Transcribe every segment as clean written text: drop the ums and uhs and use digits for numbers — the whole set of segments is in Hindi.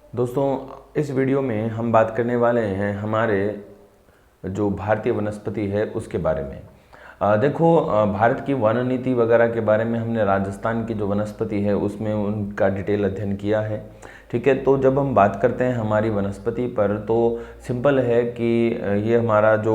दोस्तों, इस वीडियो में हम बात करने वाले हैं हमारे जो भारतीय वनस्पति है उसके बारे में। देखो, भारत की वन नीति वगैरह के बारे में हमने राजस्थान की जो वनस्पति है उसमें उनका डिटेल अध्ययन किया है। ठीक है, तो जब हम बात करते हैं हमारी वनस्पति पर तो सिंपल है कि ये हमारा जो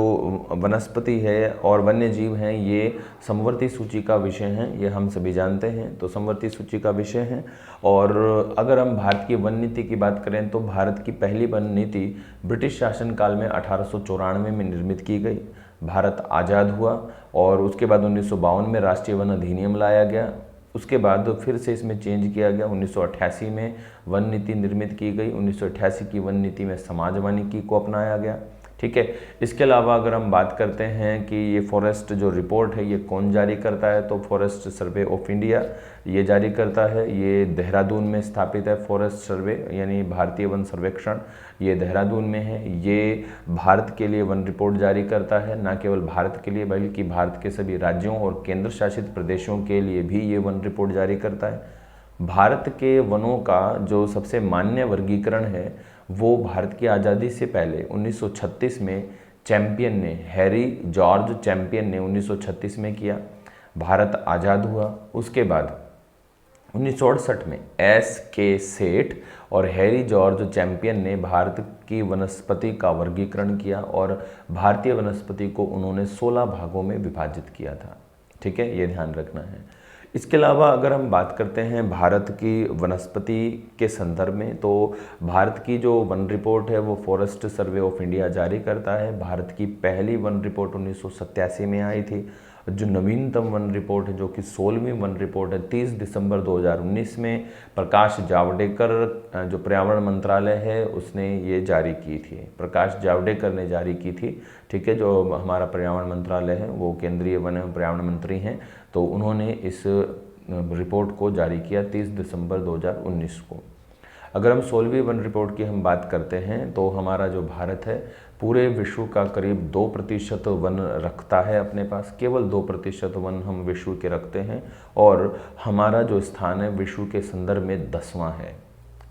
वनस्पति है और वन्य जीव हैं ये समवर्ती सूची का विषय हैं, ये हम सभी जानते हैं। तो समवर्ती सूची का विषय है। और अगर हम भारत की वन नीति की बात करें तो भारत की पहली वन नीति ब्रिटिश शासनकाल में 1894 में निर्मित की गई। भारत आज़ाद हुआ और उसके बाद 1952 में राष्ट्रीय वन अधिनियम लाया गया। उसके बाद फिर से इसमें चेंज किया गया। 1988 में वन नीति निर्मित की गई। 1988 की वन नीति में समाज वानिकी को अपनाया गया। ठीक है, इसके अलावा अगर हम बात करते हैं कि ये फॉरेस्ट जो रिपोर्ट है ये कौन जारी करता है, तो फॉरेस्ट सर्वे ऑफ इंडिया ये जारी करता है। ये देहरादून में स्थापित है। फॉरेस्ट सर्वे यानी भारतीय वन सर्वेक्षण ये देहरादून में है। ये भारत के लिए वन रिपोर्ट जारी करता है, ना केवल भारत के लिए बल्कि भारत के सभी राज्यों और केंद्र शासित प्रदेशों के लिए भी ये वन रिपोर्ट जारी करता है। भारत के वनों का जो सबसे मान्य वर्गीकरण है वो भारत की आज़ादी से पहले 1936 में चैंपियन ने, हैरी जॉर्ज चैंपियन ने 1936 में किया। भारत आज़ाद हुआ। उसके बाद 1968 में S.K. सेठ और हैरी जॉर्ज चैंपियन ने भारत की वनस्पति का वर्गीकरण किया और भारतीय वनस्पति को उन्होंने 16 भागों में विभाजित किया था। ठीक है, ये ध्यान रखना है। इसके अलावा अगर हम बात करते हैं भारत की वनस्पति के संदर्भ में तो भारत की जो वन रिपोर्ट है वो फॉरेस्ट सर्वे ऑफ इंडिया जारी करता है। भारत की पहली वन रिपोर्ट 1987 में आई थी। जो नवीनतम वन रिपोर्ट है जो कि 16वीं वन रिपोर्ट है 30 दिसंबर 2019 में प्रकाश जावड़ेकर जो पर्यावरण मंत्रालय है उसने ये जारी की थी। प्रकाश जावड़ेकर ने जारी की थी। ठीक है, जो हमारा पर्यावरण मंत्रालय है वो केंद्रीय वन एवं पर्यावरण मंत्री हैं, तो उन्होंने इस रिपोर्ट को जारी किया 30 दिसंबर 2019 को। अगर हम 16वीं वन रिपोर्ट की हम बात करते हैं तो हमारा जो भारत है पूरे विश्व का करीब 2% वन रखता है अपने पास। केवल 2% वन हम विश्व के रखते हैं और हमारा जो स्थान है विश्व के संदर्भ में 10वां है।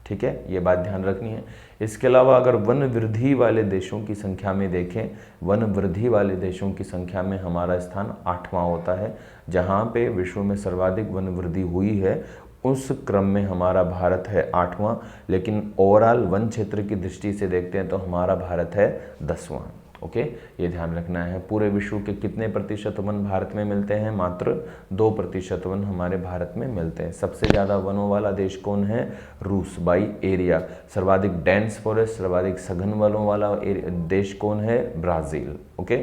ठीक है, ये बात ध्यान रखनी है। इसके अलावा अगर वन वृद्धि वाले देशों की संख्या में देखें, वन वृद्धि वाले देशों की संख्या में हमारा स्थान 8वां होता है। जहाँ पे विश्व में सर्वाधिक वन वृद्धि हुई है उस क्रम में हमारा भारत है 8वां, लेकिन ओवरऑल वन क्षेत्र की दृष्टि से देखते हैं तो हमारा भारत है 10वां। ओके, ये ध्यान रखना है। पूरे विश्व के कितने प्रतिशत वन भारत में मिलते हैं? मात्र 2% वन हमारे भारत में मिलते हैं। सबसे ज़्यादा वनों वाला देश कौन है? रूस बाई एरिया। सर्वाधिक डेंस फॉरेस्ट, सर्वाधिक सघन वनों वाला देश कौन है? ब्राज़ील। ओके,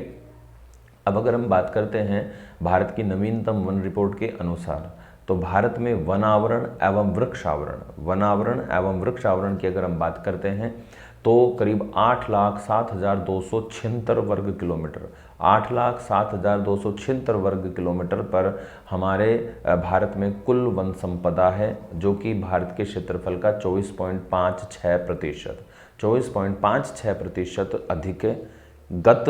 अब अगर हम बात करते हैं भारत की नवीनतम वन रिपोर्ट के अनुसार तो भारत में वनावरण एवं वृक्षावरण की अगर हम बात करते हैं तो करीब 8,07,276 वर्ग किलोमीटर, 8,07,276 वर्ग किलोमीटर पर हमारे भारत में कुल वन संपदा है, जो कि भारत के क्षेत्रफल का 24.56% अधिक है। गत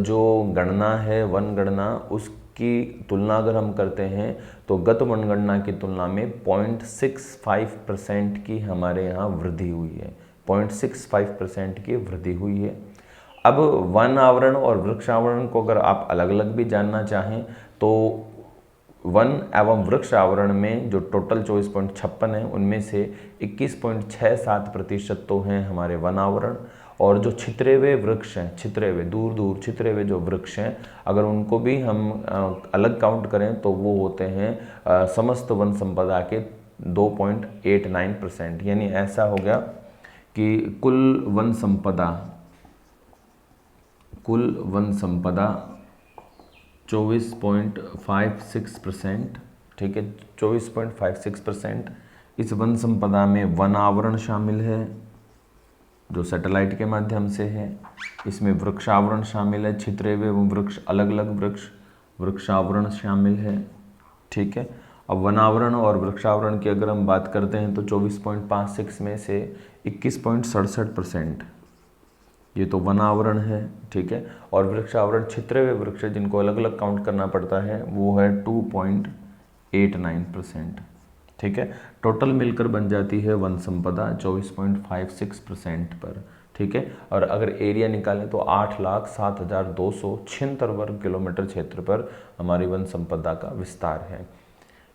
जो गणना है वन गणना उसकी तुलना अगर हम करते हैं तो गत जनगणना की तुलना में 0.65% की हमारे यहाँ वृद्धि हुई है। 0.65% की वृद्धि हुई है। अब वन आवरण और वृक्षावरण को अगर आप अलग अलग भी जानना चाहें तो वन एवं वृक्ष आवरण में जो टोटल 24.56 है उनमें से 21.67% तो हैं हमारे वन आवरण, और जो छितरे हुए वृक्ष हैं, दूर दूर छितरे हुए जो वृक्ष हैं अगर उनको भी हम अलग काउंट करें तो वो होते हैं समस्त वन संपदा के 2.89%। यानी ऐसा हो गया कि कुल वन संपदा 24.56%। ठीक है, 24.56%। इस वन संपदा में वन आवरण शामिल है जो सैटेलाइट के माध्यम से है। इसमें वृक्षावरण शामिल है, छितरे हुए वृक्ष, अलग अलग वृक्षावरण शामिल है। ठीक है, अब वनावरण और वृक्षावरण की अगर हम बात करते हैं तो 24.56 में से 21.67% ये तो वनावरण है। ठीक है, और वृक्षावरण छितरे हुए वृक्ष जिनको अलग अलग काउंट करना पड़ता है वो है 2.89%। ठीक है। टोटल मिलकर बन जाती है वन संपदा 24.56% पर, ठीक है। और अगर एरिया निकालें तो 8,07,276 वर्ग किलोमीटर क्षेत्र पर हमारी वन संपदा का विस्तार है।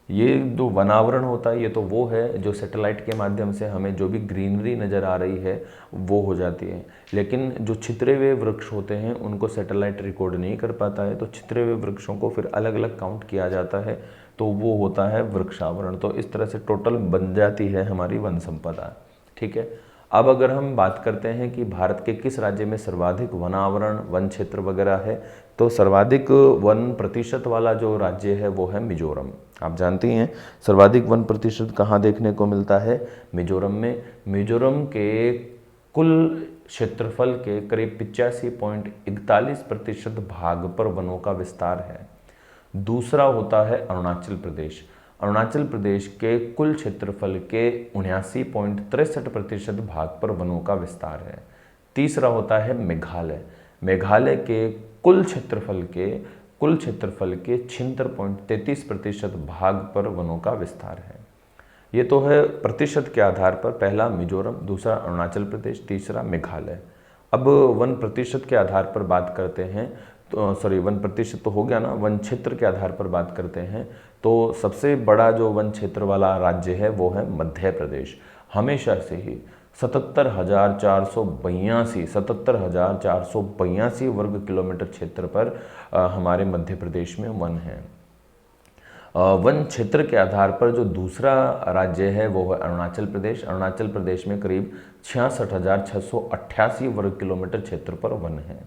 ये जो वनावरण होता है ये तो वो है जो सैटेलाइट के माध्यम से हमें जो भी ग्रीनरी नज़र आ रही है वो हो जाती है, लेकिन जो छितरे हुए वृक्ष होते हैं उनको सैटेलाइट रिकॉर्ड नहीं कर पाता है, तो छितरे हुए वृक्षों को फिर अलग अलग काउंट किया जाता है, तो वो होता है वृक्षावरण। तो इस तरह से टोटल बन जाती है हमारी वन संपदा, ठीक है। अब अगर हम बात करते हैं कि भारत के किस राज्य में सर्वाधिक वनावरण वन क्षेत्र वगैरह है, तो सर्वाधिक वन प्रतिशत वाला जो राज्य है वो है मिजोरम। आप जानती हैं सर्वाधिक वन प्रतिशत कहाँ देखने को मिलता है? मिजोरम में। मिजोरम के कुल क्षेत्रफल के करीब 85.41% भाग पर वनों का विस्तार है। दूसरा होता है अरुणाचल प्रदेश। अरुणाचल प्रदेश के कुल क्षेत्रफल के 79.63% भाग पर वनों का विस्तार है। तीसरा होता है मेघालय। मेघालय के कुल क्षेत्रफल के 76.33% भाग पर वनों का विस्तार है। ये तो है प्रतिशत के आधार पर, पहला मिजोरम, दूसरा अरुणाचल प्रदेश, तीसरा मेघालय। अब वन प्रतिशत के आधार पर बात करते हैं तो वन प्रतिशत तो हो गया ना, वन क्षेत्र के आधार पर बात करते हैं तो सबसे बड़ा जो वन क्षेत्र वाला राज्य है वो है मध्य प्रदेश। हमेशा से ही 77,482 वर्ग किलोमीटर क्षेत्र पर हमारे मध्य प्रदेश में वन है। वन क्षेत्र के आधार पर जो दूसरा राज्य है वो है अरुणाचल प्रदेश। अरुणाचल प्रदेश में करीब 66,688 वर्ग किलोमीटर क्षेत्र पर वन है।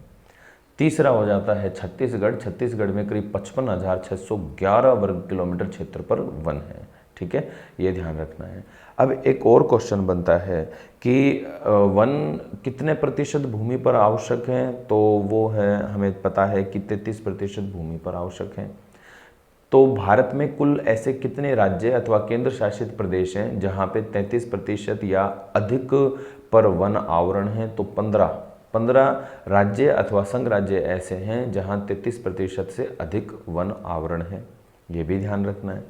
तीसरा हो जाता है छत्तीसगढ़। छत्तीसगढ़ में करीब 55,611 वर्ग किलोमीटर क्षेत्र पर वन है, ठीक है, ये ध्यान रखना है। अब एक और क्वेश्चन बनता है कि वन कितने प्रतिशत भूमि पर आवश्यक हैं, तो वो है, हमें पता है कि 33% भूमि पर आवश्यक हैं। तो भारत में कुल ऐसे कितने राज्य अथवा केंद्र शासित प्रदेश हैं जहाँ पे 33% या अधिक पर वन आवरण है? तो 15 राज्य अथवा संघ राज्य ऐसे हैं जहाँ 33% से अधिक वन आवरण है, ये भी ध्यान रखना है।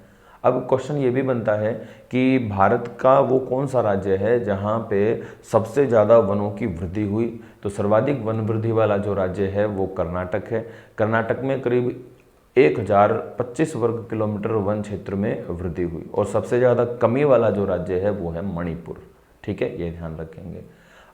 अब क्वेश्चन ये भी बनता है कि भारत का वो कौन सा राज्य है जहाँ पे सबसे ज़्यादा वनों की वृद्धि हुई? तो सर्वाधिक वन वृद्धि वाला जो राज्य है वो कर्नाटक है। कर्नाटक में करीब 1025 वर्ग किलोमीटर वन क्षेत्र में वृद्धि हुई, और सबसे ज़्यादा कमी वाला जो राज्य है वो है मणिपुर, ठीक है, ये ध्यान रखेंगे।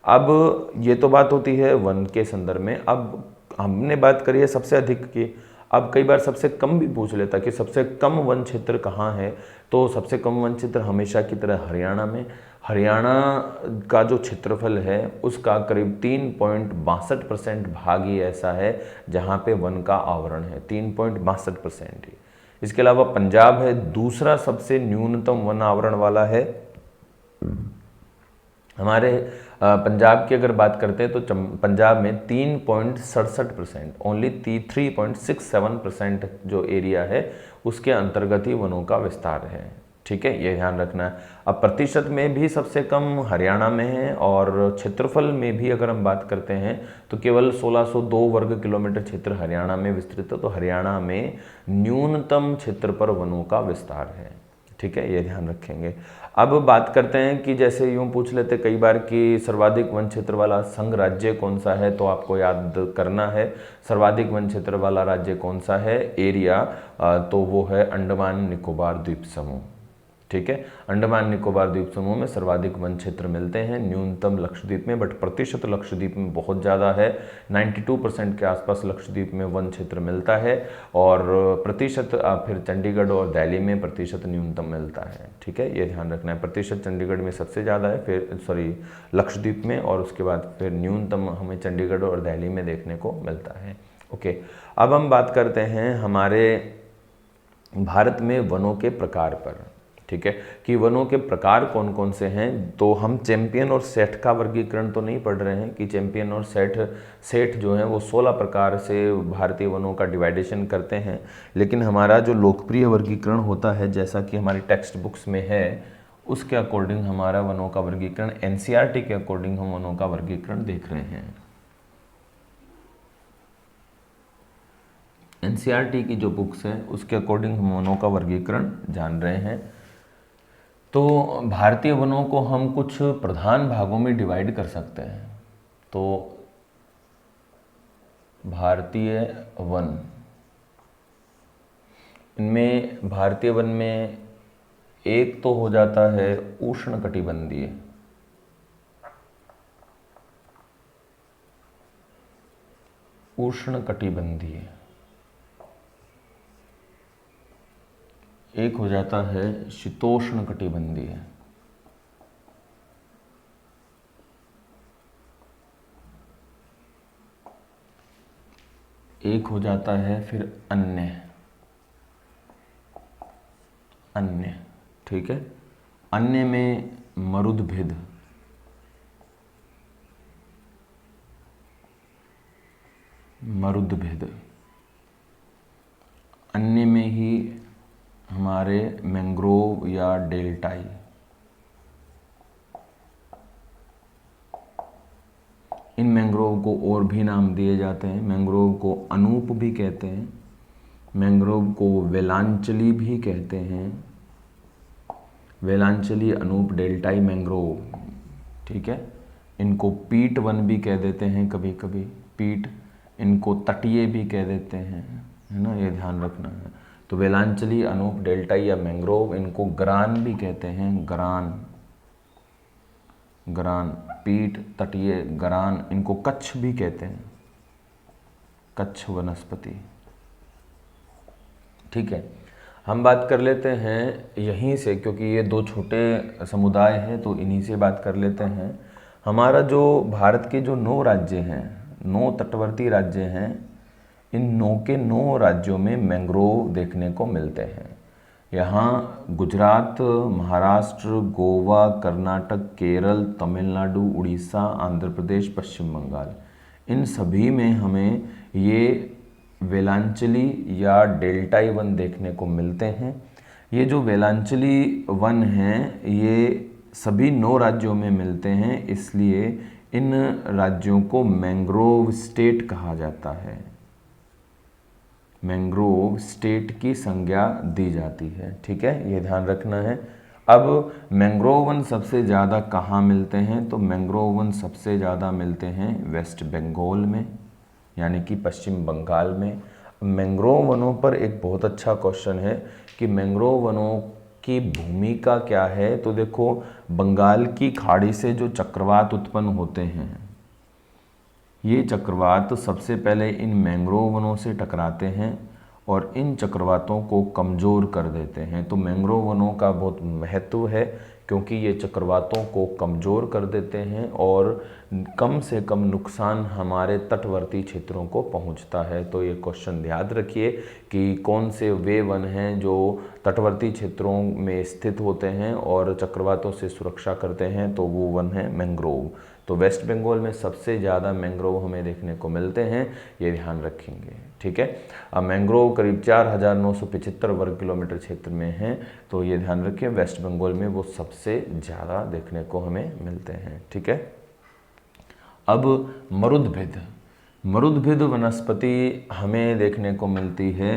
अब ये तो बात होती है वन के संदर्भ में। अब हमने बात करी है सबसे अधिक की, अब कई बार सबसे कम भी पूछ लेता कि सबसे कम वन क्षेत्र कहाँ है, तो सबसे कम वन क्षेत्र हमेशा की तरह हरियाणा में। हरियाणा का जो क्षेत्रफल है उसका करीब 3.62% भाग ही ऐसा है जहाँ पे वन का आवरण है, 3.62% ही। इसके अलावा पंजाब है, दूसरा सबसे न्यूनतम वन आवरण वाला है। हमारे पंजाब की अगर बात करते हैं तो पंजाब में 3.67%, ओनली 3.67% जो एरिया है उसके अंतर्गत ही वनों का विस्तार है, ठीक है, ये ध्यान रखना है। अब प्रतिशत में भी सबसे कम हरियाणा में है, और क्षेत्रफल में भी अगर हम बात करते हैं तो केवल 1602 वर्ग किलोमीटर क्षेत्र हरियाणा में विस्तृत है, तो हरियाणा में न्यूनतम क्षेत्र पर वनों का विस्तार है, ठीक है, ये ध्यान रखेंगे। अब बात करते हैं कि जैसे यूँ पूछ लेते कई बार कि सर्वाधिक वन क्षेत्र वाला संघ राज्य कौन सा है, तो आपको याद करना है सर्वाधिक वन क्षेत्र वाला राज्य कौन सा है, एरिया, तो वो है अंडमान निकोबार द्वीप समूह, ठीक है। अंडमान निकोबार द्वीप समूह में सर्वाधिक वन क्षेत्र मिलते हैं, न्यूनतम लक्षद्वीप में, बट प्रतिशत लक्षद्वीप में बहुत ज़्यादा है, 92% के आसपास लक्षद्वीप में वन क्षेत्र मिलता है, और प्रतिशत फिर चंडीगढ़ और दिल्ली में प्रतिशत न्यूनतम मिलता है, ठीक है, ये ध्यान रखना है। प्रतिशत चंडीगढ़ में सबसे ज़्यादा है, फिर लक्षद्वीप में, और उसके बाद फिर न्यूनतम हमें चंडीगढ़ और दिल्ली में देखने को मिलता है। ओके, अब हम बात करते हैं हमारे भारत में वनों के प्रकार पर, ठीक है, कि वनों के प्रकार कौन कौन से हैं। तो हम चैंपियन और सेठ का वर्गीकरण तो नहीं पढ़ रहे हैं कि चैंपियन और सेठ जो हैं वो 16 प्रकार से भारतीय वनों का डिवाइडेशन करते हैं, लेकिन हमारा जो लोकप्रिय वर्गीकरण होता है जैसा कि हमारी टेक्स्ट बुक्स में है उसके अकॉर्डिंग हमारा वनों का वर्गीकरण, एनसीईआरटी के अकॉर्डिंग हम वनों का वर्गीकरण देख रहे हैं। एनसीईआरटी की जो बुक्स हैं उसके अकॉर्डिंग हम वनों का वर्गीकरण जान रहे हैं। तो भारतीय वनों को हम कुछ प्रधान भागों में डिवाइड कर सकते हैं। तो भारतीय वन, इनमें भारतीय वन में एक तो हो जाता है उष्णकटिबंधीय, उष्णकटिबंधीय, एक हो जाता है शीतोष्णकटिबंधीय, एक हो जाता है फिर अन्य, अन्य, ठीक है। अन्य में मरुदभिद, मरुदभिद, अन्य में ही हमारे मैंग्रोव या डेल्टाई, इन मैंग्रोव को और भी नाम दिए जाते हैं। मैंग्रोव को अनूप भी कहते हैं, मैंग्रोव को वेलांचली भी कहते हैं, वेलांचली, अनूप, डेल्टाई मैंग्रोव, ठीक है। इनको पीट वन भी कह देते हैं कभी कभी, पीट, इनको तटीय भी कह देते हैं, है ना, ये ध्यान रखना है। तो वेलांचली, अनूप, डेल्टाई या मैंग्रोव, इनको ग्रान भी कहते हैं, ग्रान, ग्रान, पीट, तटीय, ग्रान, इनको कच्छ भी कहते हैं, कच्छ वनस्पति, ठीक है। हम बात कर लेते हैं यहीं से, क्योंकि ये दो छोटे समुदाय हैं तो इन्हीं से बात कर लेते हैं। हमारा जो भारत के जो 9 राज्य हैं, 9 तटवर्ती राज्य हैं, इन 9 के 9 राज्यों में मैंग्रोव देखने को मिलते हैं। यहाँ गुजरात, महाराष्ट्र, गोवा, कर्नाटक, केरल, तमिलनाडु, उड़ीसा, आंध्र प्रदेश, पश्चिम बंगाल, इन सभी में हमें ये वेलांचली या डेल्टाई वन देखने को मिलते हैं। ये जो वेलांचली वन हैं ये सभी 9 राज्यों में मिलते हैं, इसलिए इन राज्यों को मैंग्रोव स्टेट कहा जाता है, मैंग्रोव स्टेट की संज्ञा दी जाती है, ठीक है, ये ध्यान रखना है। अब मैंग्रोव वन सबसे ज़्यादा कहाँ मिलते हैं? तो मैंग्रोव वन सबसे ज़्यादा मिलते हैं वेस्ट बंगाल में, यानी कि पश्चिम बंगाल में। मैंग्रोव वनों पर एक बहुत अच्छा क्वेश्चन है कि मैंग्रोव वनों की भूमिका क्या है। तो देखो, बंगाल की खाड़ी से जो चक्रवात उत्पन्न होते हैं, ये चक्रवात सबसे पहले इन मैंग्रोव वनों से टकराते हैं और इन चक्रवातों को कमज़ोर कर देते हैं। तो मैंग्रोव वनों का बहुत महत्व है, क्योंकि ये चक्रवातों को कमज़ोर कर देते हैं और कम से कम नुकसान हमारे तटवर्ती क्षेत्रों को पहुंचता है। तो ये क्वेश्चन याद रखिए कि कौन से वे वन हैं जो तटवर्ती क्षेत्रों में स्थित होते हैं और चक्रवातों से सुरक्षा करते हैं, तो वो वन है मैंग्रोव। तो वेस्ट बंगाल में सबसे ज़्यादा मैंग्रोव हमें देखने को मिलते हैं, ये ध्यान रखेंगे, ठीक है। अब मैंग्रोव करीब 4975 वर्ग किलोमीटर क्षेत्र में हैं, तो ये ध्यान रखिए वेस्ट बंगाल में वो सबसे ज़्यादा देखने को हमें मिलते हैं, ठीक है। अब मरुदभिद, मरुदभिद वनस्पति हमें देखने को मिलती है,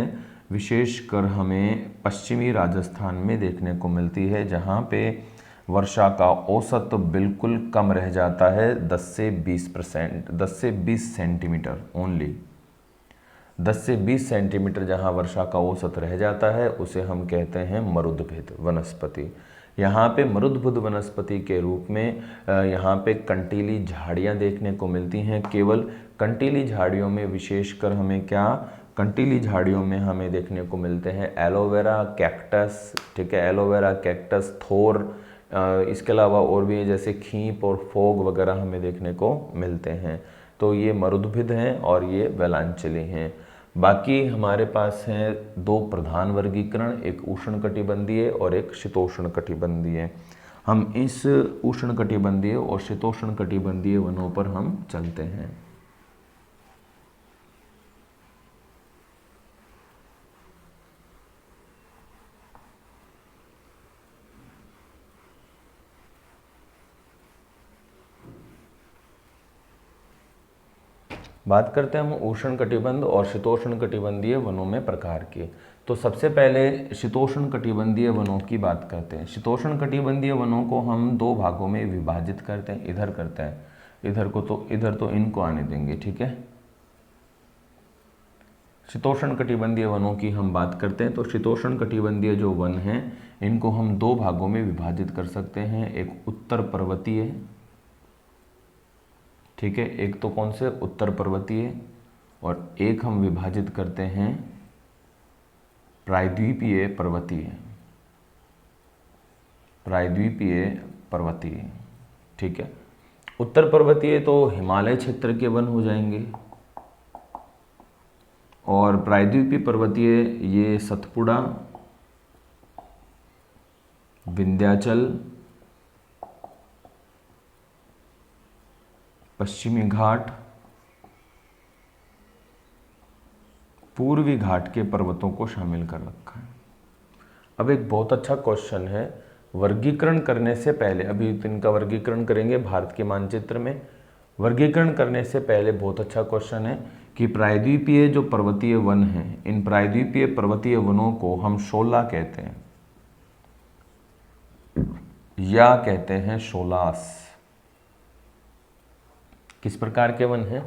विशेषकर हमें पश्चिमी राजस्थान में देखने को मिलती है, जहाँ पे वर्षा का औसत बिल्कुल कम रह जाता है, 10 से 20%, 10 से 20 सेंटीमीटर ओनली, 10 से 20 सेंटीमीटर जहाँ वर्षा का औसत रह जाता है उसे हम कहते हैं मरुदभिद वनस्पति। यहाँ पे मरुदभिद वनस्पति के रूप में यहाँ पे कंटीली झाड़ियाँ देखने को मिलती हैं। केवल कंटीली झाड़ियों में विशेषकर हमें क्या, कंटीली झाड़ियों में हमें देखने को मिलते हैं एलोवेरा, कैक्टस, ठीक है, एलोवेरा, कैक्टस, थोर, इसके अलावा और भी जैसे खींप और फोग वगैरह हमें देखने को मिलते हैं। तो ये मरुदभिद हैं और ये वेलांचली हैं। बाकी हमारे पास हैं 2 प्रधान वर्गीकरण, एक उष्णकटिबंधीय और एक शीतोष्णकटिबंधीय। हम इस उष्णकटिबंधीय और शीतोष्णकटिबंधीय वनों पर हम चलते हैं। बात करते हैं हम उष्णकटिबंध और शीतोष्णकटिबंधीय वनों में प्रकार की। तो सबसे पहले शीतोष्ण कटिबंधीय वनों की बात करते हैं। शीतोष्ण कटिबंधीय वनों को हम दो भागों में विभाजित करते हैं। इधर करते हैं, इधर तो इनको आने देंगे, ठीक है। शीतोष्ण कटिबंधीय वनों की हम बात करते हैं तो शीतोष्ण कटिबंधीय जो वन हैं इनको हम दो भागों में विभाजित कर सकते हैं। एक उत्तर पर्वतीय, ठीक है, एक तो कौन से उत्तर पर्वतीय, और एक हम विभाजित करते हैं प्रायद्वीपीय पर्वतीय, प्रायद्वीपीय पर्वतीय, ठीक है। उत्तर पर्वतीय तो हिमालय क्षेत्र के वन हो जाएंगे, और प्रायद्वीपीय पर्वतीय ये सतपुड़ा, विंध्याचल, पश्चिमी घाट, पूर्वी घाट के पर्वतों को शामिल कर रखा है। अब एक बहुत अच्छा क्वेश्चन है, वर्गीकरण करने से पहले, अभी इनका वर्गीकरण करेंगे भारत के मानचित्र में, वर्गीकरण करने से पहले बहुत अच्छा क्वेश्चन है कि प्रायद्वीपीय जो पर्वतीय वन हैं, इन प्रायद्वीपीय पर्वतीय वनों को हम शोला कहते हैं या कहते हैं शोलास। किस प्रकार के वन हैं?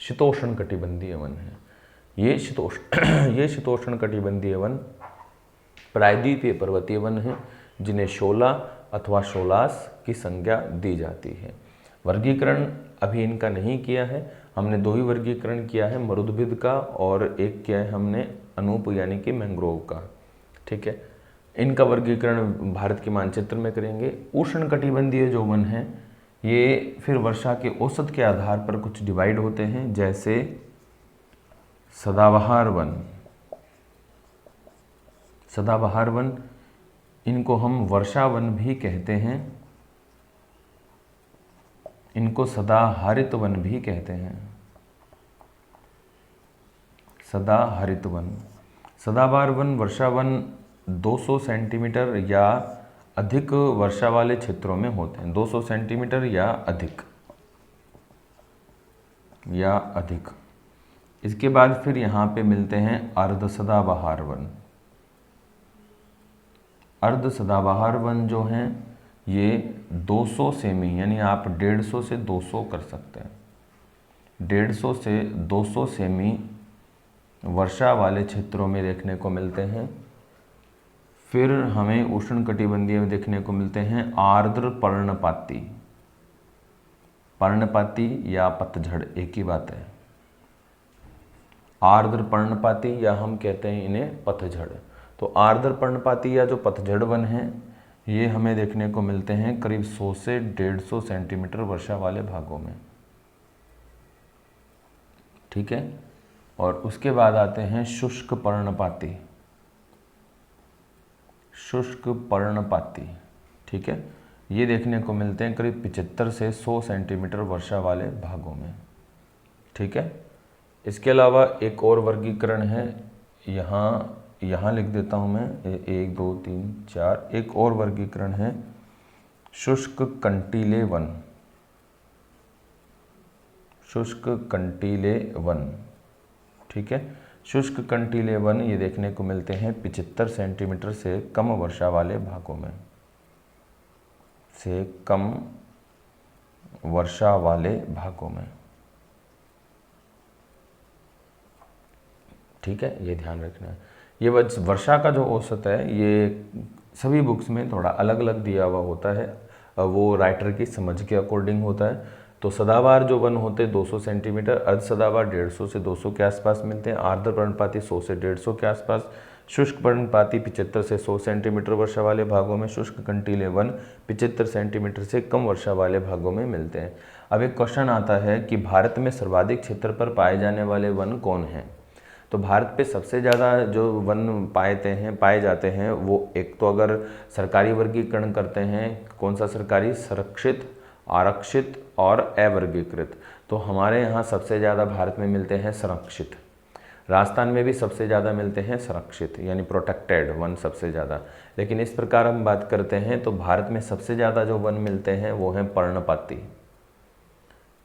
शीतोष्ण कटिबंधीय वन हैं। ये शीतोष्ण कटिबंधीय वन प्रायद्वीपीय पर्वतीय वन हैं जिन्हें शोला अथवा शोलास की संज्ञा दी जाती है। वर्गीकरण अभी इनका नहीं किया है, हमने दो ही वर्गीकरण किया है, मरुद्भिद का और एक किया है हमने अनूप यानी कि मैंग्रोव का, ठीक है। इनका वर्गीकरण भारत के मानचित्र में करेंगे। उष्ण कटिबंधीय जो वन हैं ये फिर वर्षा के औसत के आधार पर कुछ डिवाइड होते हैं, जैसे सदाबहार वन, सदाबहार वन इनको हम वर्षा वन भी कहते हैं, इनको सदाहरित वन भी कहते हैं, सदाहरित वन। सदाबहार वन वर्षा वन 200 सेंटीमीटर या अधिक वर्षा वाले क्षेत्रों में होते हैं, 200 सेंटीमीटर या अधिक। इसके बाद फिर यहाँ पे मिलते हैं अर्ध सदाबहार वन। अर्ध सदाबहार वन जो हैं ये 200 सेमी, यानी आप 150 से 200 कर सकते हैं, 150 से 200 सेमी वर्षा वाले क्षेत्रों में देखने को मिलते हैं। फिर हमें उष्ण कटिबंधीय में देखने को मिलते हैं आर्द्र पर्णपाती, पर्णपाती या पतझड़ एक ही बात है, आर्द्र पर्णपाती या हम कहते हैं इन्हें पतझड़। तो आर्द्र पर्णपाती या जो पतझड़ वन हैं ये हमें देखने को मिलते हैं करीब 100 से 150 सेंटीमीटर वर्षा वाले भागों में, ठीक है। और उसके बाद आते हैं शुष्क पर्णपाती, शुष्क पर्णपाती, ठीक है। ये देखने को मिलते हैं करीब 75 से 100 सेंटीमीटर वर्षा वाले भागों में, ठीक है। इसके अलावा एक और वर्गीकरण है, यहाँ लिख देता हूँ मैं, 1 2 3 4, एक और वर्गीकरण है शुष्क कंटीले वन, शुष्क कंटीले वन, ठीक है। शुष्क कंटीले वन ये देखने को मिलते हैं 75 सेंटीमीटर से कम वर्षा वाले भागों में, से कम वर्षा वाले भागों में, ठीक है। ये ध्यान रखना है। ये वर्षा का जो औसत है ये सभी बुक्स में थोड़ा अलग अलग दिया हुआ होता है, वो राइटर की समझ के अकॉर्डिंग होता है। तो सदाबहार जो वन होते हैं 200 सेंटीमीटर, अर्ध सदाबहार 150 से 200 के आसपास मिलते हैं, आर्द्र पर्णपाती 100 से 150 के आसपास, शुष्क पर्णपाती 75 से 100 सेंटीमीटर वर्षा वाले भागों में, शुष्क कंटीले वन 75 सेंटीमीटर से कम वर्षा वाले भागों में मिलते हैं। अब एक क्वेश्चन आता है कि भारत में सर्वाधिक क्षेत्र पर पाए जाने वाले वन कौन हैं? तो भारत पे सबसे ज़्यादा जो वन पाए जाते हैं वो, एक तो अगर सरकारी वर्गीकरण करते हैं, कौन सा सरकारी? संरक्षित, आरक्षित और अवर्गीकृत। तो हमारे यहाँ सबसे ज़्यादा भारत में मिलते हैं संरक्षित, राजस्थान में भी सबसे ज़्यादा मिलते हैं संरक्षित यानी प्रोटेक्टेड वन सबसे ज़्यादा। लेकिन इस प्रकार हम बात करते हैं तो भारत में सबसे ज़्यादा जो वन मिलते हैं वो हैं पर्णपाती,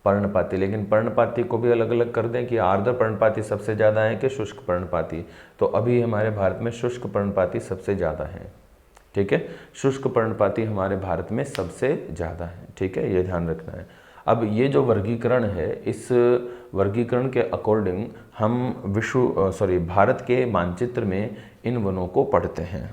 पर्णपाती। लेकिन पर्णपाती को भी अलग अलग कर दें कि आर्द्र पर्णपाती सबसे ज़्यादा है कि शुष्क पर्णपाती, तो अभी हमारे भारत में शुष्क पर्णपाती सबसे ज़्यादा है। ठीक है, शुष्क पर्णपाती हमारे भारत में सबसे ज़्यादा है। ठीक है, ये ध्यान रखना है। अब ये जो वर्गीकरण है, इस वर्गीकरण के अकॉर्डिंग हम भारत के मानचित्र में इन वनों को पढ़ते हैं।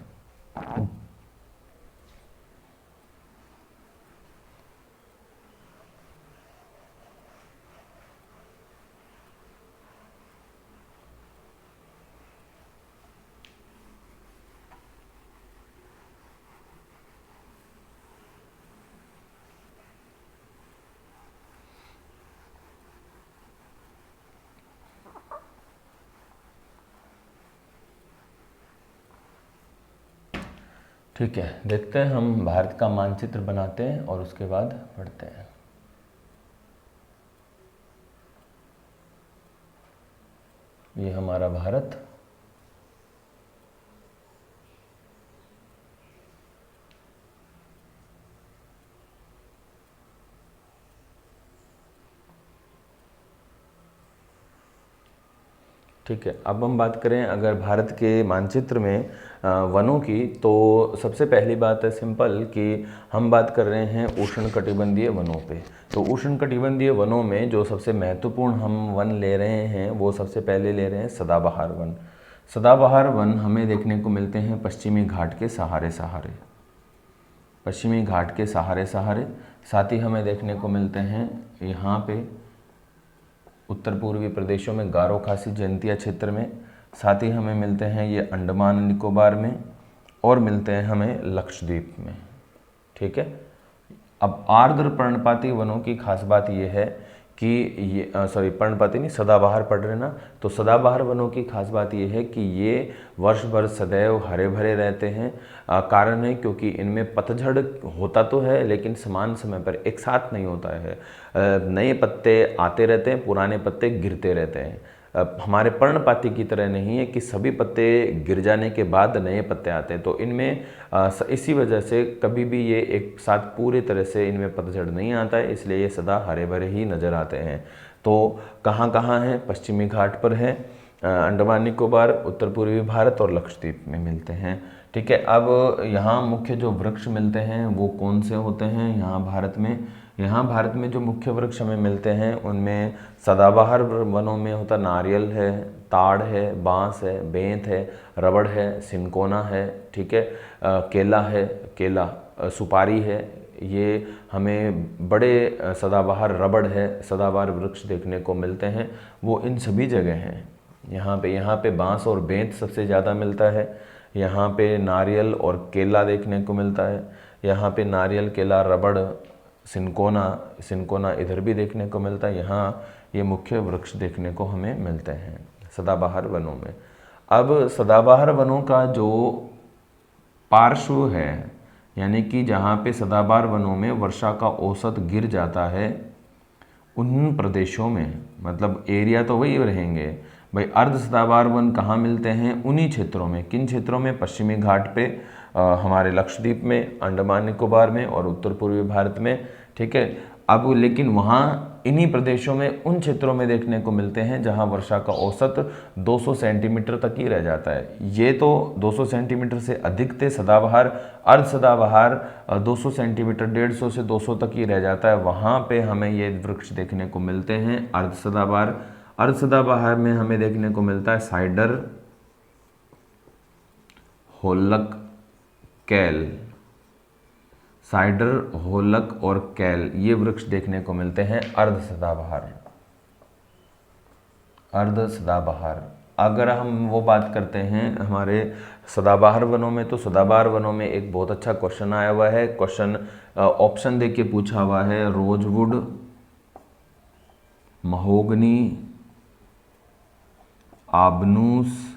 ठीक है, देखते हैं, हम भारत का मानचित्र बनाते हैं और उसके बाद पढ़ते हैं। ये हमारा भारत, ठीक है। अब हम बात करें अगर भारत के मानचित्र में वनों की, तो सबसे पहली बात है सिंपल कि हम बात कर रहे हैं उष्णकटिबंधीय वनों पे। तो उष्णकटिबंधीय वनों में जो सबसे महत्वपूर्ण हम वन ले रहे हैं, वो सबसे पहले ले रहे हैं सदाबहार वन। सदाबहार वन हमें देखने को मिलते हैं पश्चिमी घाट के सहारे सहारे, पश्चिमी घाट के सहारे सहारे। साथ ही हमें देखने को मिलते हैं यहाँ पे उत्तर पूर्वी प्रदेशों में गारो खासी जयंतिया क्षेत्र में। साथ ही हमें मिलते हैं ये अंडमान निकोबार में, और मिलते हैं हमें लक्षद्वीप में। ठीक है। अब आर्द्र पर्णपाती वनों की खास बात ये है कि ये पर्णपाती नहीं, सदाबहार पढ़ रहे ना, तो सदाबहार वनों की खास बात ये है कि ये वर्ष भर सदैव हरे भरे रहते हैं। कारण है क्योंकि इनमें पतझड़ होता तो है, लेकिन समान समय पर एक साथ नहीं होता है। नए पत्ते आते रहते हैं, पुराने पत्ते गिरते रहते हैं। हमारे पर्णपाती की तरह नहीं है कि सभी पत्ते गिर जाने के बाद नए पत्ते आते हैं। तो इनमें इसी वजह से कभी भी ये एक साथ पूरी तरह से इनमें पतझड़ नहीं आता है, इसलिए ये सदा हरे भरे ही नज़र आते हैं। तो कहाँ कहाँ हैं? पश्चिमी घाट पर है, अंडमान निकोबार, उत्तर पूर्वी भारत और लक्षद्वीप में मिलते हैं। ठीक है। अब यहाँ मुख्य जो वृक्ष मिलते हैं वो कौन से होते हैं यहाँ भारत में जो मुख्य वृक्ष हमें मिलते हैं उनमें सदाबहार वनों में होता नारियल है, ताड़ है, बांस है, बेंत है, रबड़ है, सिनकोना है। ठीक है। केला है, सुपारी है। ये हमें बड़े सदाबहार रबड़ है, सदाबहार वृक्ष देखने को मिलते हैं, वो इन सभी जगह हैं। यहाँ पे बांस और बेंत सबसे ज़्यादा मिलता है। यहाँ पे नारियल और केला देखने को मिलता है। यहाँ पे नारियल, केला, रबड़, सिनकोना इधर भी देखने को मिलता है। यहाँ ये मुख्य वृक्ष देखने को हमें मिलते हैं सदाबहार वनों में। अब सदाबहार वनों का जो पार्श्व है, यानी कि जहाँ पे सदाबहार वनों में वर्षा का औसत गिर जाता है, उन प्रदेशों में, मतलब एरिया तो वही रहेंगे भाई। अर्ध सदाबहार वन कहाँ मिलते हैं? उन्हीं क्षेत्रों में। किन क्षेत्रों में? पश्चिमी घाट पे, हमारे लक्षद्वीप में, अंडमान निकोबार में और उत्तर पूर्वी भारत में। ठीक है। अब लेकिन वहाँ इन्हीं प्रदेशों में, उन क्षेत्रों में देखने को मिलते हैं जहाँ वर्षा का औसत 200 सेंटीमीटर तक ही रह जाता है। ये तो 200 सेंटीमीटर से अधिक थे सदाबहार। अर्ध सदाबहार 200 सेंटीमीटर, 150 से 200 तक ही रह जाता है। वहाँ पे हमें ये वृक्ष देखने को मिलते हैं अर्ध सदाबहार। अर्ध सदाबहार में हमें देखने को मिलता है साइडर, होलक, कैल। साइडर, होलक और कैल, ये वृक्ष देखने को मिलते हैं अर्ध सदाबहार। अगर हम वो बात करते हैं हमारे सदाबहार वनों में, तो सदाबहार वनों में एक बहुत अच्छा क्वेश्चन आया हुआ है। क्वेश्चन ऑप्शन देके पूछा हुआ है, रोजवुड, महोगनी, आबनूस,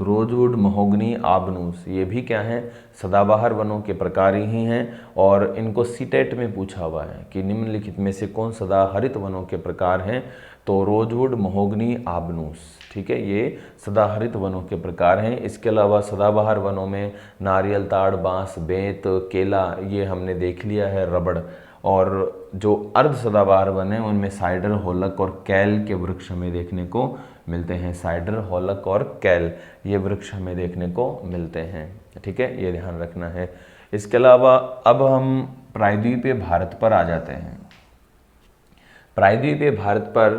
रोजवुड, महोगनी, आबनूस, ये भी क्या है? सदाबहार वनों के प्रकार ही हैं। और इनको सीटेट में पूछा हुआ है कि निम्नलिखित में से कौन सदाहरित वनों के प्रकार हैं? तो रोजवुड, महोगनी, आबनूस। ठीक है, ये सदाहरित वनों के प्रकार हैं। इसके अलावा सदाबहार वनों में नारियल, ताड़, बांस, बेंत, केला, ये हमने देख लिया है, रबड़। और जो अर्ध सदाबहार वन है उनमें साइडर, होलक और कैल के वृक्ष हमें देखने को मिलते हैं। साइडर, होलक और कैल ये वृक्ष हमें देखने को मिलते हैं, ठीक है, ये ध्यान रखना है। इसके अलावा अब हम प्रायद्वीपीय भारत पर आ जाते हैं। प्रायद्वीपीय भारत पर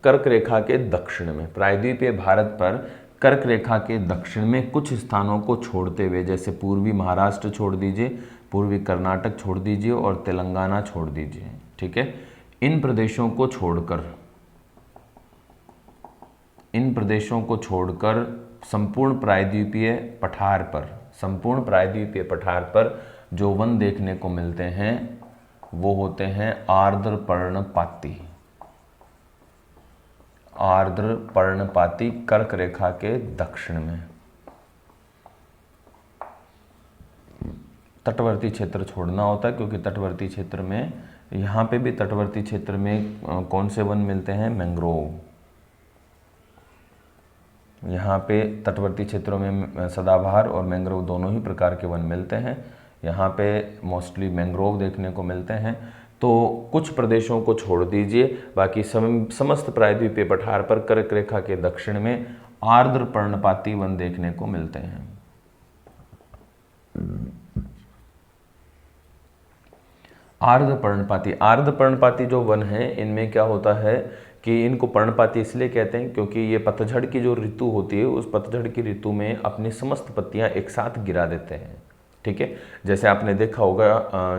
कर्क रेखा के दक्षिण में, प्रायद्वीपीय भारत पर कर्क रेखा के दक्षिण में कुछ स्थानों को छोड़ते हुए, जैसे पूर्वी महाराष्ट्र छोड़ दीजिए, पूर्वी कर्नाटक छोड़ दीजिए और तेलंगाना छोड़ दीजिए, ठीक है, इन प्रदेशों को छोड़कर संपूर्ण प्रायद्वीपीय पठार पर जो वन देखने को मिलते हैं वो होते हैं आर्द्र पर्णपाती कर्क रेखा के दक्षिण में। तटवर्ती क्षेत्र छोड़ना होता है क्योंकि तटवर्ती क्षेत्र में, यहाँ पे भी तटवर्ती क्षेत्र में कौन से वन मिलते हैं? मैंग्रोव। यहाँ पे तटवर्ती क्षेत्रों में सदाबहार और मैंग्रोव दोनों ही प्रकार के वन मिलते हैं। यहाँ पे मोस्टली मैंग्रोव देखने को मिलते हैं। तो कुछ प्रदेशों को छोड़ दीजिए, बाकी समस्त प्रायद्वीपीय पठार पर कर्क रेखा के दक्षिण में आर्द्र पर्णपाती वन देखने को मिलते हैं। आर्द्र पर्णपाती जो वन है, इनमें क्या होता है कि इनको पर्णपाती इसलिए कहते हैं क्योंकि ये पतझड़ की जो ऋतु होती है, उस पतझड़ की ऋतु में अपनी समस्त पत्तियां एक साथ गिरा देते हैं, ठीक है। जैसे आपने देखा होगा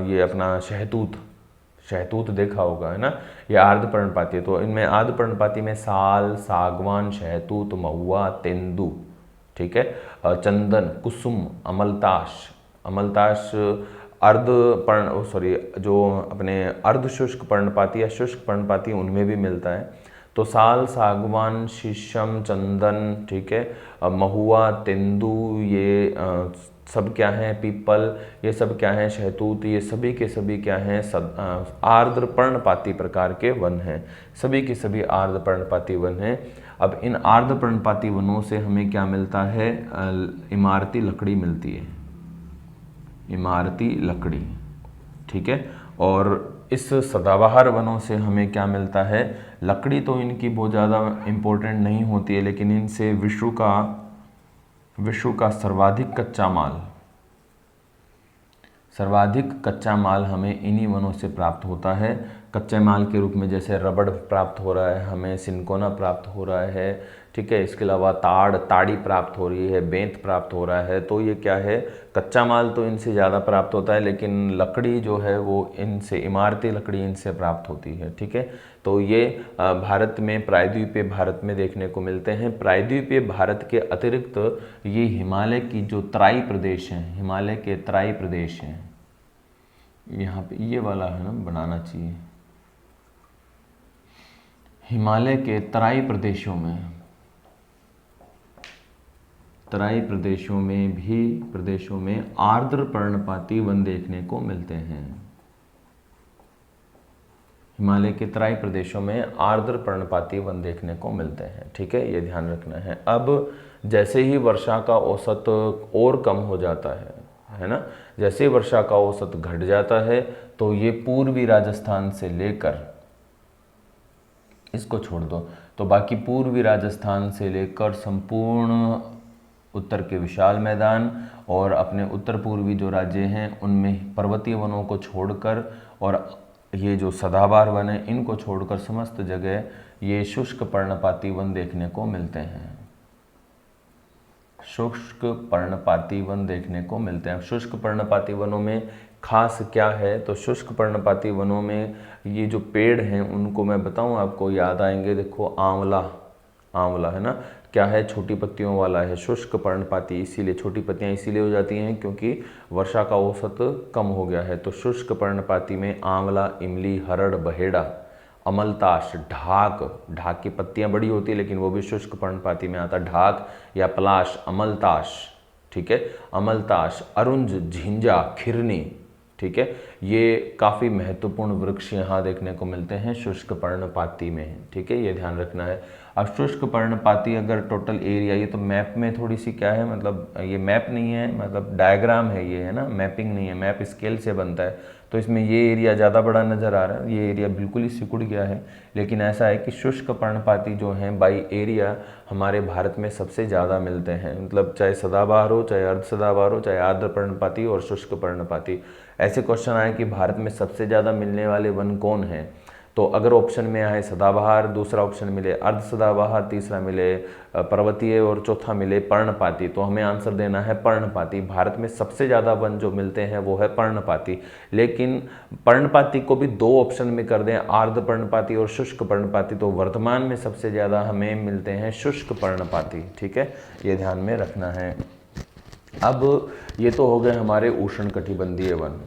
ये अपना शहतूत देखा होगा, है ना, ये आर्द्र पर्णपाती है। तो इनमें आर्द्र पर्णपाती में साल, सागवान, शहतूत, महुआ, तेंदू, ठीक है, चंदन, कुसुम, अमलताश जो अपने अर्ध शुष्क पर्णपाती या शुष्क पर्णपाती उनमें भी मिलता है। तो साल, सागवान, शीशम, चंदन, ठीक है, महुआ, तेंदू, ये सब क्या हैं? पीपल, ये सब क्या हैं? शहतूत, ये सभी के सभी क्या हैं? आर्द्र पर्णपाती प्रकार के वन हैं। सभी के सभी आर्द्र पर्णपाती वन हैं। अब इन आर्द्र पर्णपाती वनों से हमें क्या मिलता है? इमारती लकड़ी मिलती है, इमारती लकड़ी, ठीक है। और इस सदाबहार वनों से हमें क्या मिलता है? लकड़ी तो इनकी बहुत ज़्यादा इम्पोर्टेंट नहीं होती है, लेकिन इनसे विश्व का सर्वाधिक कच्चा माल हमें इन्हीं वनों से प्राप्त होता है। कच्चे माल के रूप में जैसे रबड़ प्राप्त हो रहा है, हमें सिनकोना प्राप्त हो रहा है, ठीक है। इसके अलावा ताड़ी प्राप्त हो रही है, बेंत प्राप्त हो रहा है। तो ये क्या है? कच्चा माल तो इनसे ज़्यादा प्राप्त होता है, लेकिन लकड़ी जो है वो इनसे, इमारती लकड़ी इनसे प्राप्त होती है, ठीक है। तो ये भारत में, प्रायद्वीपीय भारत में देखने को मिलते हैं। प्रायद्वीपीय भारत के अतिरिक्त ये हिमालय की जो तराई प्रदेश हैं, हिमालय के तराई प्रदेश हैं, यहाँ पे ये वाला है ना, बनाना चाहिए। हिमालय के तराई प्रदेशों में आर्द्र पर्णपाती वन देखने को मिलते हैं। हिमालय के तराई प्रदेशों में आर्द्र पर्णपाती वन देखने को मिलते हैं, ठीक है, ये ध्यान रखना है। अब जैसे ही वर्षा का औसत और कम हो जाता है ना, जैसे ही वर्षा का औसत घट जाता है तो ये पूर्वी राजस्थान से लेकर, इसको छोड़ दो, तो बाकी पूर्वी राजस्थान से लेकर संपूर्ण उत्तर के विशाल मैदान और अपने उत्तर पूर्वी जो राज्य हैं उनमें पर्वतीय वनों को छोड़कर और ये जो सदाबहार वन है इनको छोड़कर समस्त जगह ये शुष्क पर्णपाती वन देखने को मिलते हैं। शुष्क पर्णपाती वन देखने को मिलते हैं। शुष्क पर्णपाती वनों में खास क्या है? तो शुष्क पर्णपाती वनों में ये जो पेड़ हैं उनको मैं बताऊं, आपको याद आएंगे। देखो आंवला है ना, क्या है? छोटी पत्तियों वाला है, शुष्क पर्णपाती, इसीलिए छोटी पत्तियां इसीलिए हो जाती हैं क्योंकि वर्षा का औसत कम हो गया है। तो शुष्क पर्णपाती में आंवला, इमली, हरड़, बहेड़ा, अमलताश, ढाक की पत्तियां बड़ी होती है लेकिन वो भी शुष्क पर्णपाती में आता है। ढाक या पलाश, अमलताश, ठीक है, अमलताश, अरुंज, झिंजा, खिरनी, ठीक है, ये काफ़ी महत्वपूर्ण वृक्ष यहाँ देखने को मिलते हैं शुष्क पर्णपाती में, ठीक है, ये ध्यान रखना है। अब शुष्क पर्णपाती अगर टोटल एरिया, ये तो मैप में थोड़ी सी क्या है, मतलब ये मैप नहीं है, मतलब डायग्राम है ये, है ना, मैपिंग नहीं है, मैप स्केल से बनता है। तो इसमें ये एरिया ज़्यादा बड़ा नज़र आ रहा है, ये एरिया बिल्कुल ही सिकुड़ गया है। लेकिन ऐसा है कि शुष्क पर्णपाती जो हैं बाई एरिया हमारे भारत में सबसे ज़्यादा मिलते हैं, मतलब चाहे सदाबहार हो, चाहे अर्ध सदाबहार हो, चाहे आर्द्र पर्णपाती और शुष्क पर्णपाती। ऐसे क्वेश्चन आए कि भारत में सबसे ज़्यादा मिलने वाले वन कौन हैं, तो अगर ऑप्शन में आए सदाबहार, दूसरा ऑप्शन मिले अर्ध सदाबहार, तीसरा मिले पर्वतीय और चौथा मिले पर्णपाती, तो हमें आंसर देना है पर्णपाती। भारत में सबसे ज़्यादा वन जो मिलते हैं वो है पर्णपाती। लेकिन पर्णपाती को भी दो ऑप्शन में कर दें, आर्द्र पर्णपाती और शुष्क पर्णपाती, तो वर्तमान में सबसे ज़्यादा हमें मिलते हैं शुष्क पर्णपाती। ठीक है, ये ध्यान में रखना है। अब ये तो हो गए हमारे उष्णकटिबंधीय वन।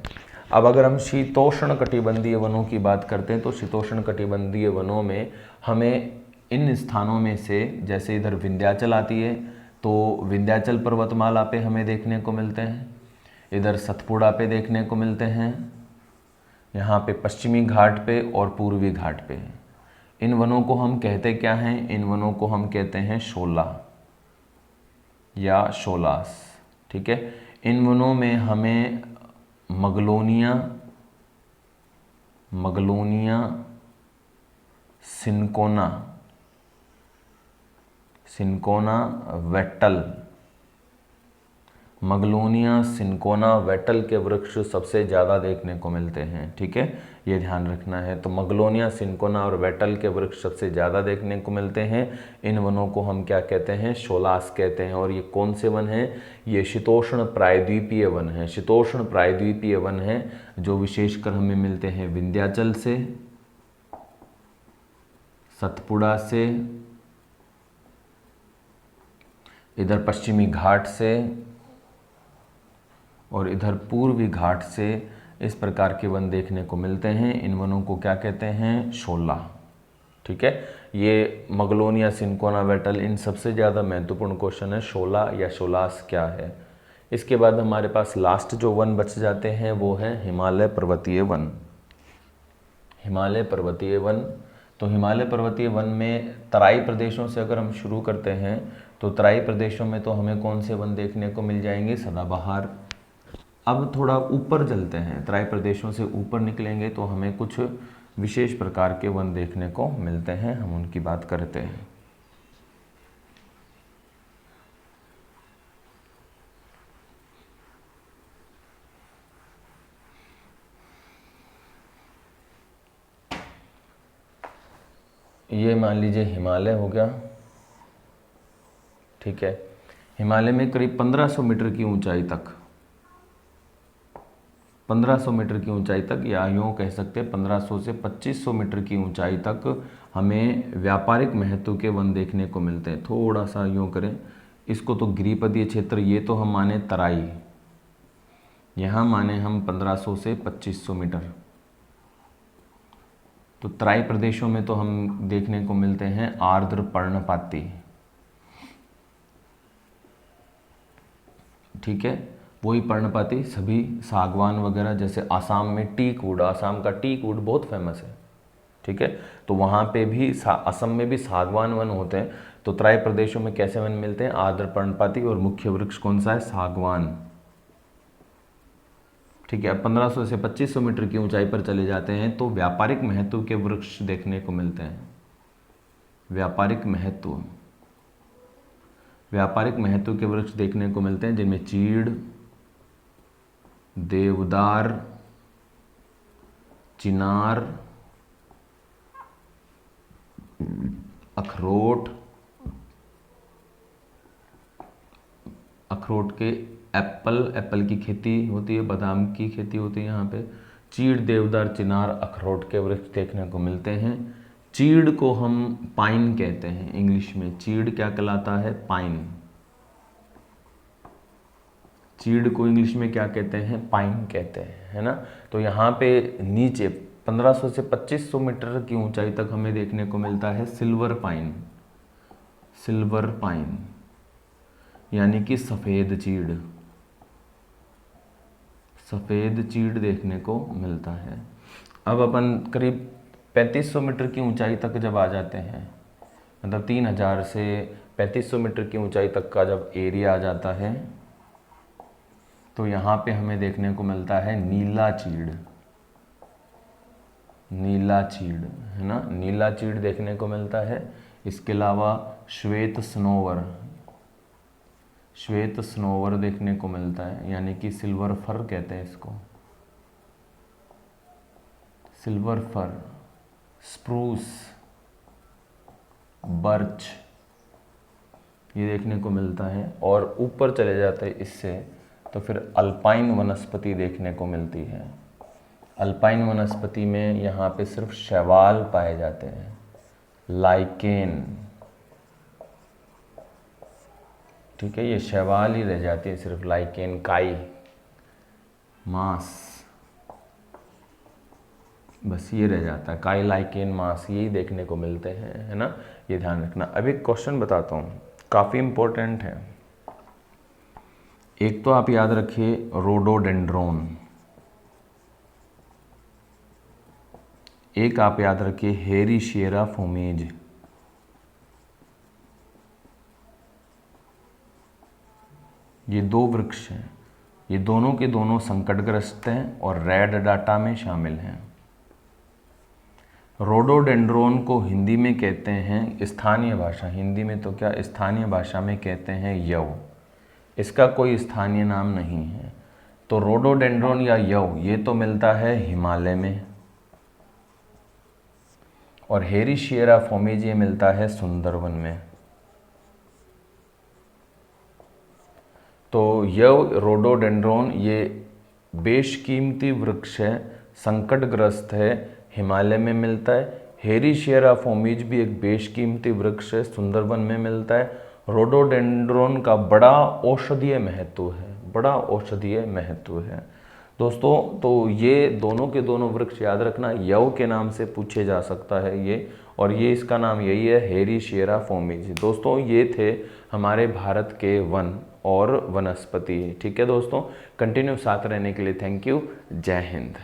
अब अगर हम शीतोष्ण कटिबंधीय वनों की बात करते हैं तो शीतोष्ण कटिबंधीय वनों में हमें इन स्थानों में से, जैसे इधर विंध्याचल आती है तो विंध्याचल पर्वतमाला पे हमें देखने को मिलते हैं, इधर सतपुड़ा पे देखने को मिलते हैं, यहाँ पे पश्चिमी घाट पे और पूर्वी घाट पे। इन वनों को हम कहते क्या हैं, इन वनों को हम कहते हैं शोला या शोलास। ठीक है, इन वनों में हमें मगलोनिया, सिनकोना वेटल, मगलोनिया सिनकोना वेटल के वृक्ष सबसे ज़्यादा देखने को मिलते हैं। ठीक है, ये ध्यान रखना है। तो मगलोनिया, सिनकोना और वेटल के वृक्ष सबसे ज़्यादा देखने को मिलते हैं। इन वनों को हम क्या कहते हैं, शोलास कहते हैं। और ये कौन से वन हैं, ये शीतोष्ण प्रायद्वीपीय वन हैं। शीतोष्ण प्रायद्वीपीय वन हैं जो विशेषकर हमें मिलते हैं विंध्याचल से, सतपुड़ा से, इधर पश्चिमी घाट से और इधर पूर्वी घाट से। इस प्रकार के वन देखने को मिलते हैं। इन वनों को क्या कहते हैं, शोला। ठीक है, ये मगलोनिया, सिनकोना वेटल, इन सबसे ज़्यादा महत्वपूर्ण क्वेश्चन है शोला या शोलास क्या है। इसके बाद हमारे पास लास्ट जो वन बच जाते हैं वो है हिमालय पर्वतीय वन। हिमालय पर्वतीय वन, तो हिमालय पर्वतीय वन में तराई प्रदेशों से अगर हम शुरू करते हैं तो तराई प्रदेशों में तो हमें कौन से वन देखने को मिल जाएंगे, सदाबहार। अब थोड़ा ऊपर चलते हैं, तराई प्रदेशों से ऊपर निकलेंगे तो हमें कुछ विशेष प्रकार के वन देखने को मिलते हैं, हम उनकी बात करते हैं। ये मान लीजिए हिमालय हो गया। ठीक है, हिमालय में करीब 1500 मीटर की ऊंचाई तक, 1500 मीटर की ऊंचाई तक, या यूँ कह सकते हैं 1500 से 2500 मीटर की ऊंचाई तक हमें व्यापारिक महत्व के वन देखने को मिलते हैं। थोड़ा सा यूँ करें इसको, तो गिरिपदीय क्षेत्र ये तो हम माने तराई, यहाँ माने हम 1500 से 2500 मीटर। तो तराई प्रदेशों में तो हम देखने को मिलते हैं आर्द्र पर्णपाती। ठीक है, वही पर्णपाती, सभी सागवान वगैरह, जैसे आसाम में टीक वुड, आसाम का टीक वुड बहुत फेमस है। ठीक है, तो वहाँ पे भी असम में भी सागवान वन होते हैं। तो तराई प्रदेशों में कैसे वन मिलते हैं, आर्द्र पर्णपाती, और मुख्य वृक्ष कौन सा है, सागवान। ठीक है, अब 1500 से 2500 मीटर की ऊंचाई पर चले जाते हैं तो व्यापारिक महत्व के वृक्ष देखने को मिलते हैं। व्यापारिक महत्व के वृक्ष देखने को मिलते हैं जिनमें चीड़, देवदार, चिनार, अखरोट के एप्पल की खेती होती है, बादाम की खेती होती है यहाँ पे। चीड़, देवदार, चिनार, अखरोट के वृक्ष देखने को मिलते हैं। चीड़ को हम पाइन कहते हैं इंग्लिश में। चीड़ क्या कहलाता है, पाइन। चीड़ को इंग्लिश में क्या कहते हैं, पाइन कहते हैं, है ना। तो यहाँ पे नीचे 1500 से 2500 मीटर की ऊंचाई तक हमें देखने को मिलता है सिल्वर पाइन, यानी कि सफ़ेद चीड़ देखने को मिलता है। अब अपन करीब 3500 मीटर की ऊंचाई तक जब आ जाते हैं मतलब 3000 से 3500 मीटर की ऊंचाई तक का जब एरिया आ जाता है तो यहाँ पे हमें देखने को मिलता है नीला चीड़, नीला चीड़ है ना, नीला चीड़ देखने को मिलता है। इसके अलावा श्वेत सनोवर, श्वेत सनोवर देखने को मिलता है, यानी कि सिल्वर फर कहते हैं इसको, सिल्वर फर, स्प्रूस, बर्च, ये देखने को मिलता है। और ऊपर चले जाते हैं इससे तो फिर अल्पाइन वनस्पति देखने को मिलती है। अल्पाइन वनस्पति में यहाँ पे सिर्फ शैवाल पाए जाते हैं, लाइकेन, ठीक है, ये शैवाल ही रह जाती है, सिर्फ लाइकेन, काई, मांस, बस ये रह जाता है, काई, लाइकेन, मांस, यही देखने को मिलते हैं, है ना, ये ध्यान रखना। अब एक क्वेश्चन बताता हूँ, काफ़ी इंपॉर्टेंट है। एक तो आप याद रखिए रोडोडेंड्रोन, एक आप याद रखिए हेरिशिएरा फोमेज, ये दो वृक्ष हैं, ये दोनों के दोनों संकटग्रस्त हैं और रेड डाटा में शामिल हैं। रोडोडेंड्रोन को हिंदी में कहते हैं, स्थानीय भाषा, हिंदी में तो क्या, स्थानीय भाषा में कहते हैं यव, इसका कोई स्थानीय नाम नहीं है। तो रोडोडेंड्रोन या यव ये तो मिलता है हिमालय में, और हेरिशिएरा फोमेज ये मिलता है सुंदरवन में। तो यव रोडोडेंड्रोन ये बेशकीमती वृक्ष है, संकटग्रस्त है, हिमालय में मिलता है। हेरिशिएरा फोमेज भी एक बेशकीमती वृक्ष है, सुंदरवन में मिलता है। रोडोडेंड्रोन का बड़ा औषधीय महत्व है, बड़ा औषधीय महत्व है दोस्तों। तो ये दोनों के दोनों वृक्ष याद रखना, यव के नाम से पूछे जा सकता है ये, और ये इसका नाम यही है, हेरिशिएरा फोमेज। दोस्तों ये थे हमारे भारत के वन और वनस्पति। ठीक है दोस्तों, कंटिन्यू साथ रहने के लिए थैंक यू, जय हिंद।